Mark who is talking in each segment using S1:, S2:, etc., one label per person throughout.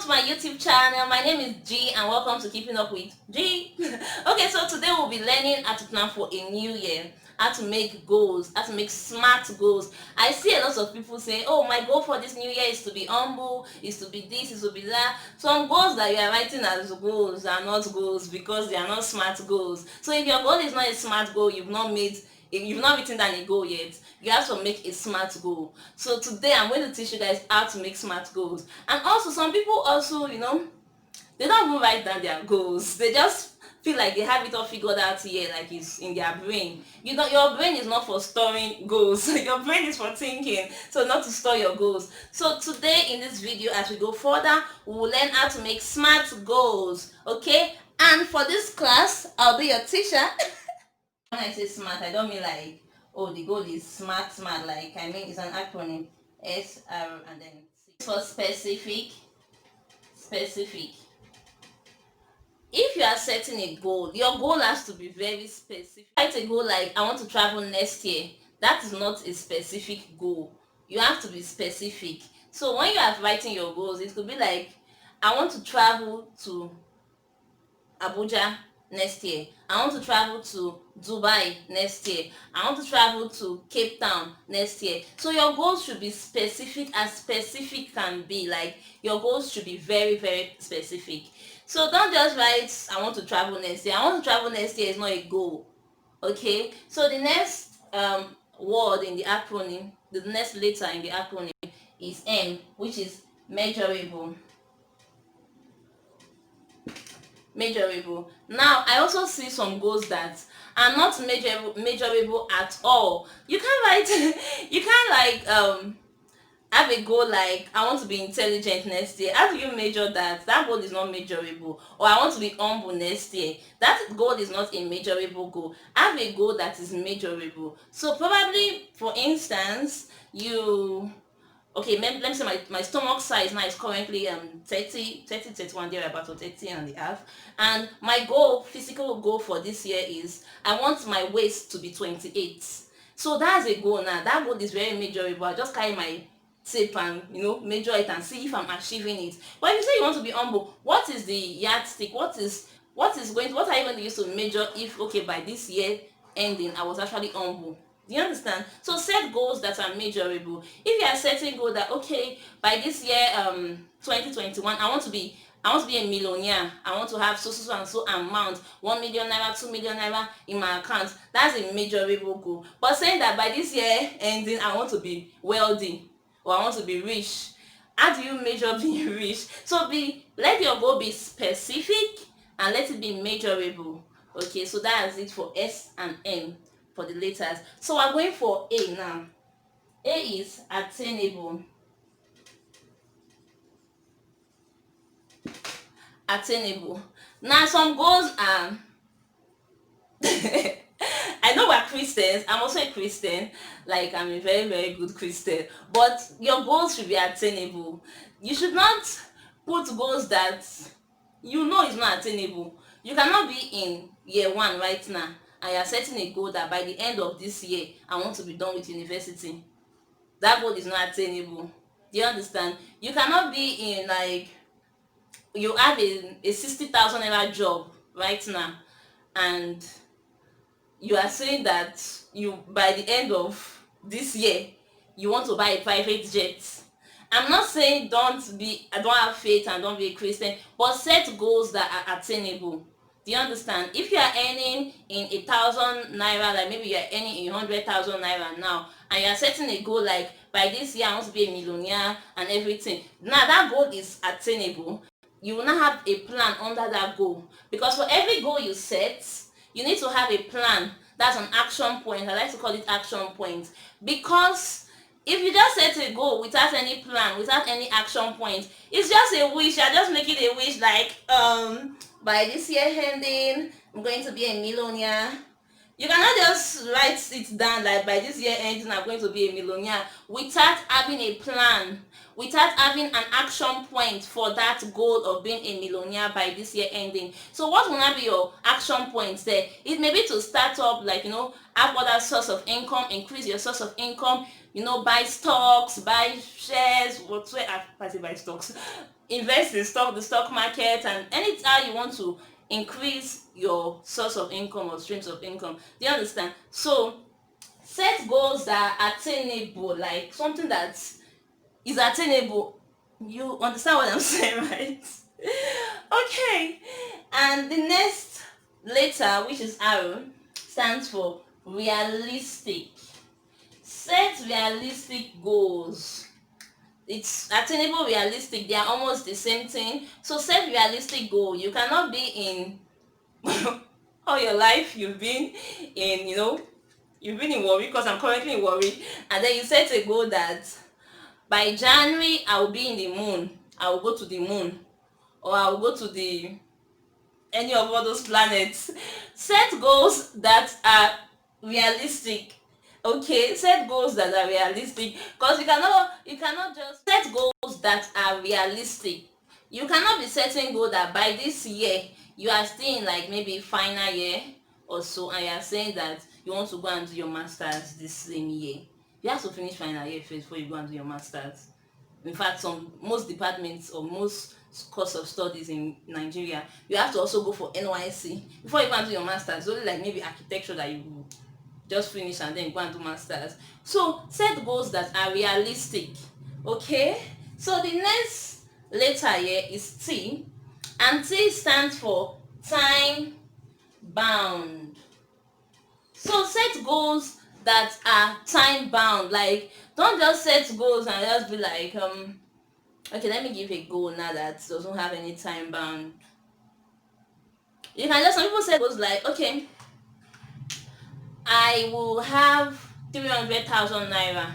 S1: to my YouTube channel. My name is G and welcome to Keeping Up with G. Okay, so today we'll be learning how to plan for a new year, how to make goals, how to make smart goals. I see a lot of people saying, oh, my goal for this new year is to be humble, is to be this, is to be that. Some goals that you are writing as goals are not goals because they are not smart goals. So if your goal is not a smart goal, you've not written down a goal yet, you have to make a smart goal. So today I'm going to teach you guys how to make smart goals. And also some people also, they don't even write down their goals. They just feel like they have it all figured out here, like it's in their brain. Your brain is not for storing goals. Your brain is for thinking, so not to store your goals. So today in this video, as we go further, we will learn how to make smart goals. Okay, and for this class I'll be your teacher. When I say smart, I don't mean like, oh, the goal is smart, like, I mean it's an acronym. SR and then C. For specific. If you are setting a goal, your goal has to be very specific. Write a goal like, I want to travel next year. That is not a specific goal. You have to be specific. So when you are writing your goals, it could be like, I want to travel to Abuja next year. I want to travel to Dubai next year. I want to travel to Cape Town next year. So your goals should be specific as specific can be. Like, your goals should be very, very specific. So don't just write, I want to travel next year. I want to travel next year is not a goal. Okay? So the next word in the acronym, the next letter in the acronym is M, which is measurable. Now I also see some goals that are not measurable at all. You can't write you can't like have a goal like, I want to be intelligent next year. How do you measure that? That goal is not measurable. Or I want to be humble next year. That goal is not a measurable goal. Have a goal that is measurable. So probably, for instance, okay, let me say my stomach size now is currently 31 thereabouts, or 30 and a half, and my physical goal for this year is, I want my waist to be 28. So that's a goal. Now that goal is very measurable. I just carry my tape and measure it and see if I'm achieving it. But if you say you want to be humble, what is the yardstick? What are you going to use to measure if, okay, by this year ending I was actually humble? Do you understand? So set goals that are measurable. If you are setting goal that, okay, by this year 2021 I want to be a millionaire, I want to have so and so amount, 1 million naira, 2 million naira in my account, that's a measurable goal. But saying that by this year ending I want to be wealthy, or I want to be rich, how do you measure being rich? So let your goal be specific and let it be measurable. Okay, so that's it for S and M for the letters. So we're going for A now. A is attainable. Now some goals are I know we're Christians. I'm also a Christian. Like, I'm a very, very good Christian. But your goals should be attainable. You should not put goals that is not attainable. You cannot be in year 1 right now and you're setting a goal that by the end of this year I want to be done with university. That goal is not attainable. Do you understand? You cannot be in, like, you have a 60,000 naira job right now and you are saying that by the end of this year you want to buy a private jet. I'm not saying don't have faith and don't be a Christian, but set goals that are attainable. Do you understand? If you are earning in 1,000 naira, like maybe you are earning 100,000 naira now, and you are setting a goal like, by this year I want to be a millionaire and everything, now that goal is attainable. You will not have a plan under that goal, because for every goal you set, you need to have a plan. That's an action point. I like to call it action point, because if you just set a goal without any plan, without any action point, it's just a wish. You're just making a wish like, by this year ending I'm going to be a millionaire. You cannot just write it down like, by this year ending I'm going to be a millionaire, without having a plan, without having an action point for that goal of being a millionaire by this year ending. So what will not be your action points there? It may be to start up, like, have other source of income, increase your source of income, buy stocks, buy shares, buy stocks, invest in the stock market, and anytime you want to increase your source of income or streams of income. Do you understand? So set goals that are attainable, like something that is attainable. You understand what I'm saying, right? Okay. And the next letter, which is arrow, stands for realistic. Set realistic goals. It's attainable, realistic, they are almost the same thing. So set realistic goal. You cannot be in all your life you've been in, you've been in worry, because I'm currently in worry, and then you set a goal that by January I will be in the moon, I will go to the moon, or I will go to the any of all those planets. Set goals that are realistic. Okay, set goals that are realistic, because you cannot just set goals that are realistic. You cannot be setting goal that by this year you are still in like maybe final year or so, and you are saying that you want to go and do your masters this same year. You have to finish final year first before you go and do your masters. In fact, most departments or most course of studies in Nigeria, you have to also go for NYC before you go and do your masters. Only like maybe architecture that you will just finish and then go and do masters. So set goals that are realistic. Okay, so the next letter here is T, and T stands for time bound. So set goals that are time bound. Like, don't just set goals and just be like, okay, let me give a goal now that doesn't have any time bound. You can just, some people set goals like, okay, I will have 300,000 naira.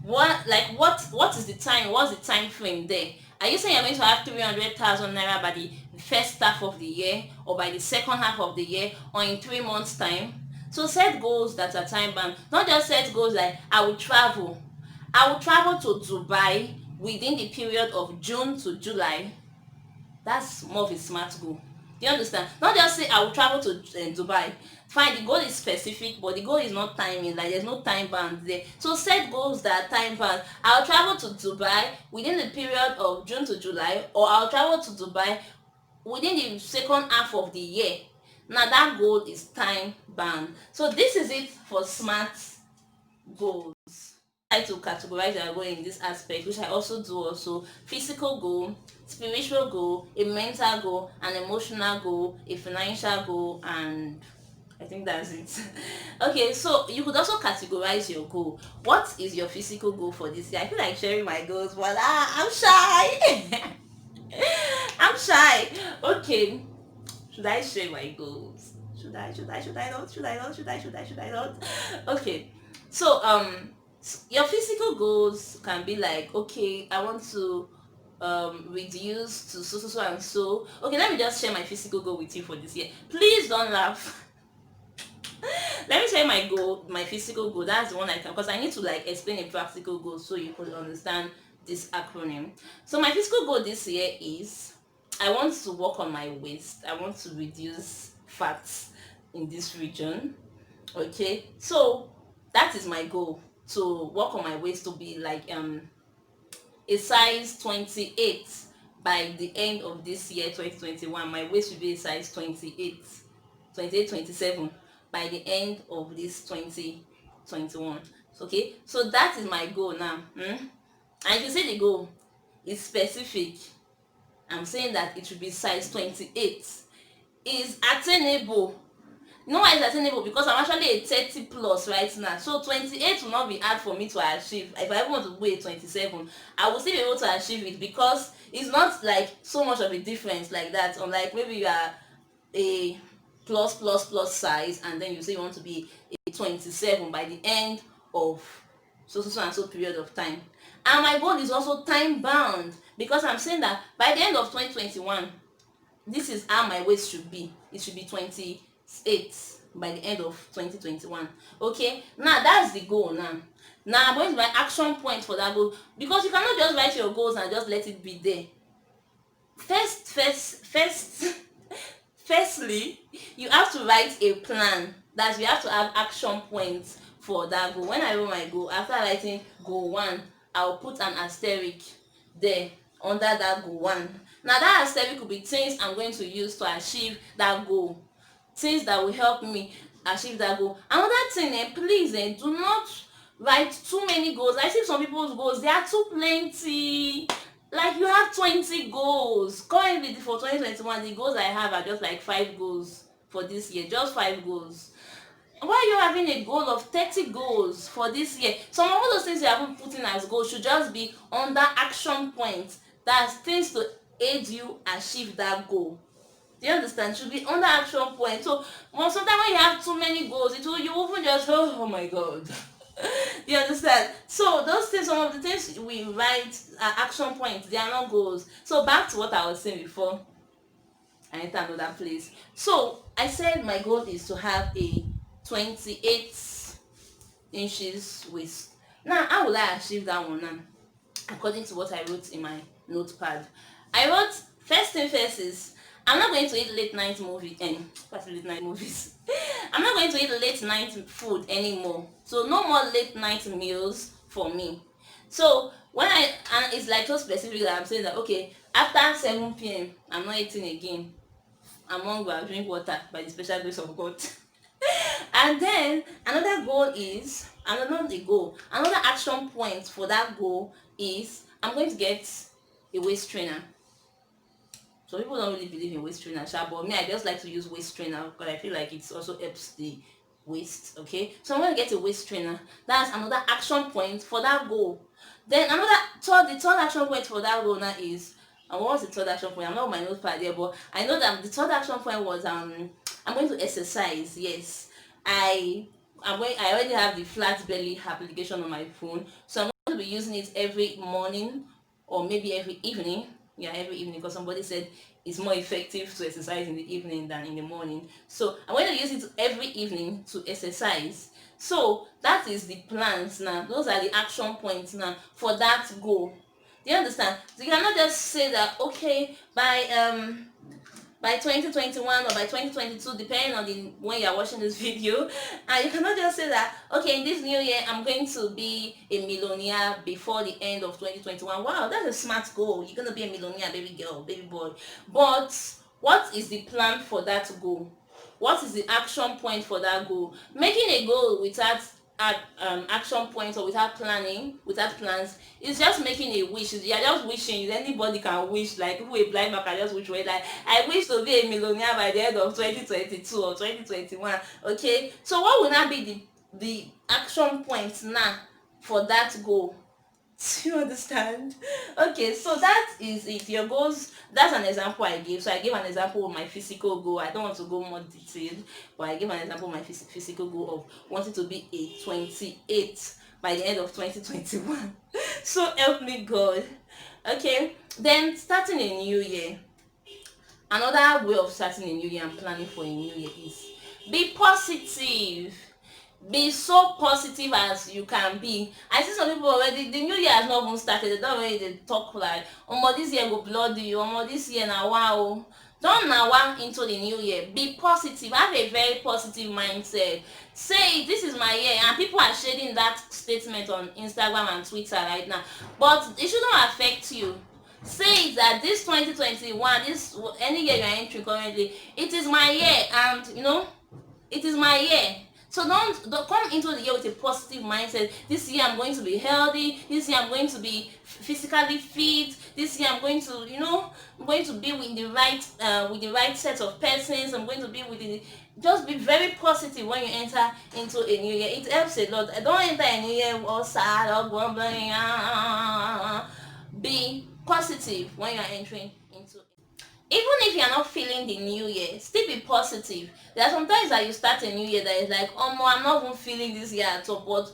S1: What is the time? What's the time frame there? Are you saying you're going to have 300,000 naira by the first half of the year, or by the second half of the year, or in 3 months time? So set goals that are time bound. Not just set goals like I will travel to Dubai within the period of June to July. That's more of a smart goal. Do you understand? Not just say I will travel to Dubai. Fine, the goal is specific, but the goal is not timing. Like, there's no time bound there. So set goals that are time bound. I'll travel to Dubai within the period of June to July, or I'll travel to Dubai within the second half of the year. Now that goal is time bound. So this is it for smart goals. I like to categorize our goal in this aspect, which I also do also: physical goal, spiritual goal, a mental goal, an emotional goal, a financial goal, and I think that's it. Okay, so you could also categorize your goal. What is your physical goal for this year? I feel like sharing my goals, but I'm shy. I'm shy. Okay, should I share my goals? Should I not? Should I not? Okay, so your physical goals can be like, okay, I want to reduce to so and so. Okay, let me just share my physical goal with you for this year. Please don't laugh. Let me share my physical goal. That's the one I can, because I need to like explain a practical goal so you could understand this acronym. So my physical goal this year is, I want to work on my waist. I want to reduce fats in this region. Okay, so that is my goal, to work on my waist to be like a size 28 by the end of this year 2021. My waist will be a size 28, 28, 27 by the end of this 2021. Okay, so that is my goal now. And you see the goal is specific. I'm saying that it should be size 28. Is attainable. You know why it's attainable? Because I'm actually a 30 plus right now. So 28 will not be hard for me to achieve. If I want to weigh 27, I will still be able to achieve it, because it's not like so much of a difference like that. Unlike maybe you are a plus size, and then you say you want to be a 27 by the end of so and so period of time. And my goal is also time bound, because I'm saying that by the end of 2021, this is how my waist should be. It should be 28 by the end of 2021. Okay, now that's the goal. Now I'm going to my action point for that goal, because you cannot just write your goals and just let it be there. Firstly, you have to write a plan. That you have to have action points for that goal. When I write my goal, after writing goal 1, I'll put an asterisk there under that goal. One, now that aesthetic could be things I'm going to use to achieve that goal, things that will help me achieve that goal. Another thing, please, do not write too many goals. I see some people's goals, they are too plenty. Like, you have 20 goals currently. For 2021, the goals I have are just like 5 goals for this year, just 5 goals. Why are you having a goal of 30 goals for this year? Some of those things you haven't put in as goals should just be under action points. That's things to aid you achieve that goal. Do you understand? Should be under action point. So sometimes when you have too many goals, it will, you often just, oh my god. Do you understand? So those things, some of the things we write are action points, they are not goals. So back to what I was saying before I enter another place. So I said my goal is to have a 28 inches waist. Now, how will I achieve that one now? According to what I wrote in my notepad, I wrote, first thing first is, I'm not going to eat late night late night movies. I'm not going to eat late night food anymore. So no more late night meals for me. So and it's like so specific that I'm saying that, okay, after 7 p.m. I'm not eating again. I'm hungry, I'll drink water by the special grace of God. And then another goal is, another action point for that goal is, I'm going to get a waist trainer. So people don't really believe in waist trainer, but me, I just like to use waist trainer because I feel like it also helps the waist. Okay, so I'm going to get a waist trainer. That's another action point for that goal. Then the third action point for that goal now is, and what was the third action point? I'm not on my notepad there, but I know that the third action point was I'm going to exercise. Yes, I already have the flat belly application on my phone, so I'm going to be using it every morning or maybe every evening. Yeah, every evening, because somebody said it's more effective to exercise in the evening than in the morning. So I'm going to use it every evening to exercise. So that is the plans now. Those are the action points now for that goal. Do you understand? So you cannot just say that, okay, by 2021 or by 2022, depending on when you're watching this video, and you cannot just say that, okay, in this new year I'm going to be a millionaire before the end of 2021. Wow, that's a smart goal. You're going to be a millionaire, baby girl, baby boy. But what is the plan for that goal? What is the action point for that goal? Making a goal without action points or without plans, is just making a wish. You're just wishing. Anybody can wish. Like, who a blind man can just wish, like, I wish to be a millionaire by the end of 2022 or 2021. Okay, so what will now be the action points now for that goal? Do you understand? Okay, so that is it. Your goals, that's an example I gave. So I gave an example of my physical goal. I don't want to go more detailed, but I gave an example of my physical goal of wanting to be a 28 by the end of 2021. So help me God. Okay, then starting a new year. Another way of starting a new year and planning for a new year is, be positive. Be so positive as you can be. I see some people already, the new year has not even started, they don't already, they talk like, this year go bloody, this year na wow. Don't nawa into the new year. Be positive, have a very positive mindset. Say, this is my year, and people are sharing that statement on Instagram and Twitter right now, but it shouldn't affect you. Say that this 2021, this any year you're entering currently, it is my year, and it is my year. So don't come into the year with a positive mindset. This year I'm going to be healthy. This year I'm going to be physically fit. This year I'm going to, I'm going to be with the right set of persons. I'm going to be with just be very positive when you enter into a new year. It helps a lot. Don't enter a new year all sad or grumbling. Be positive when you are entering into. Even if you're not feeling the new year, still be positive. There are sometimes that you start a new year that is like, I'm not even feeling this year at all, but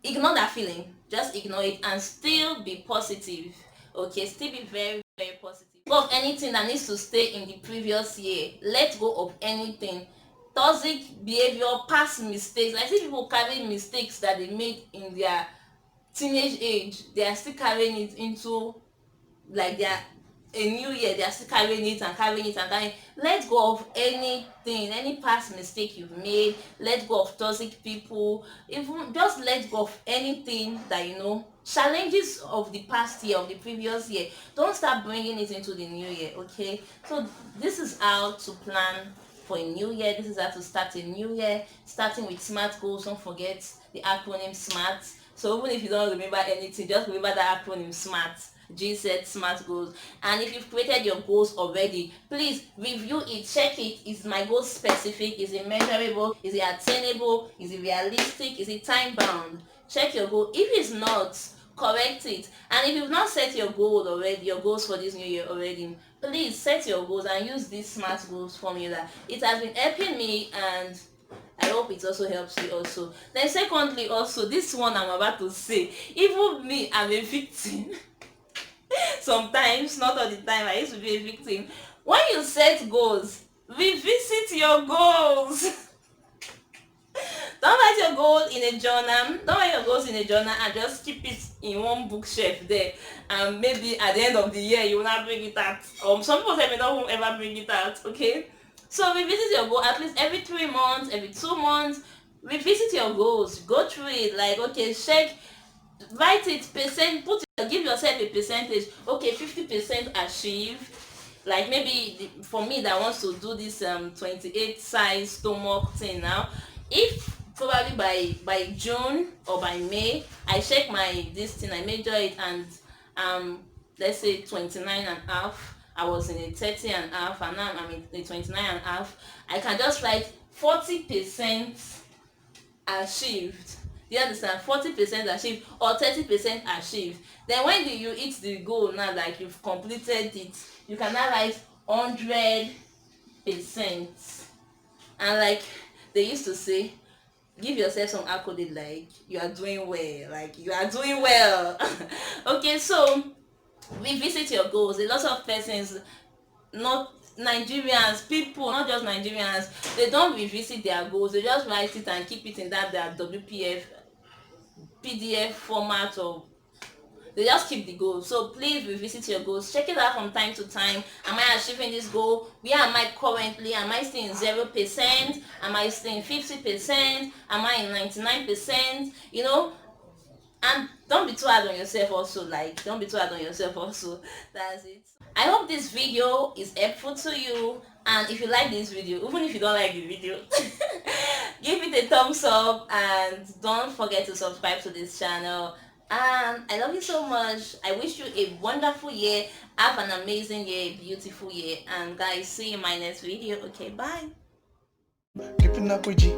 S1: ignore that feeling. Just ignore it and still be positive. Okay, still be very, very positive. Let go of anything that needs to stay in the previous year. Let go of anything. Toxic behavior, past mistakes. I see people carrying mistakes that they made in their teenage age. They are still carrying it into like their a new year they are still carrying it and carrying it and carrying it. Let go of anything, any past mistake you've made. Let go of toxic people. Even just let go of anything that you know, challenges of the past year, of the previous year. Don't start bringing it into the new year. Okay, so this is how to plan for a new year. This is how to start a new year, starting with SMART goals. Don't forget the acronym SMART. So even if you don't remember anything, just remember the acronym SMART. G said SMART goals. And if you've created your goals already, please review it, check it. Is my goal specific? Is it measurable? Is it attainable? Is it realistic? Is it time bound? Check your goal. If it's not, correct it. And if you've not set your goal already, your goals for this new year already, please set your goals and use this SMART goals formula. It has been helping me, and I hope it also helps you also. Then secondly, also this one I'm about to say, even me, I'm a victim. Sometimes, not all the time, I used to be a victim. When you set goals, revisit your goals. Don't write your goal in a journal. Don't write your goals in a journal and just keep it in one bookshelf there. And maybe at the end of the year you will not bring it out. Some people say they don't ever bring it out. Okay. So revisit your goal at least every 3 months, every 2 months. Revisit your goals. Go through it. Like, okay, check, write it percent. Give yourself a percentage. Okay, 50% achieved. Like maybe for me that wants to do this 28 size stomach thing now, if probably by June or by May I check my this thing, I measure it, and let's say 29 and a half, I was in a 30 and a half, and now I'm in a 29 and a half, I can just write 40% achieved. Do you understand? 40% achieved or 30% achieved. Then when do you hit the goal now, like you've completed it, you can now write 100%. And like they used to say, give yourself some accolade, like you are doing well, like you are doing well. Okay, so revisit your goals. A lot of persons, not Nigerians, people, not just Nigerians, they don't revisit their goals. They just write it and keep it in that their WPF PDF format, or they just keep the goal. So please revisit your goals, check it out from time to time. Am I achieving this goal? Where am I currently? Am I still in 0%? Am I still in 50%? Am I in 99%? You know, and don't be too hard on yourself also. Like, don't be too hard on yourself also. That's it. I hope this video is helpful to you, and if you like this video, even if you don't like the video, give it a thumbs up, and don't forget to subscribe to this channel. And I love you so much. I wish you a wonderful year. Have an amazing year, beautiful year. And guys, see you in my next video. Okay, bye. Keeping up with G.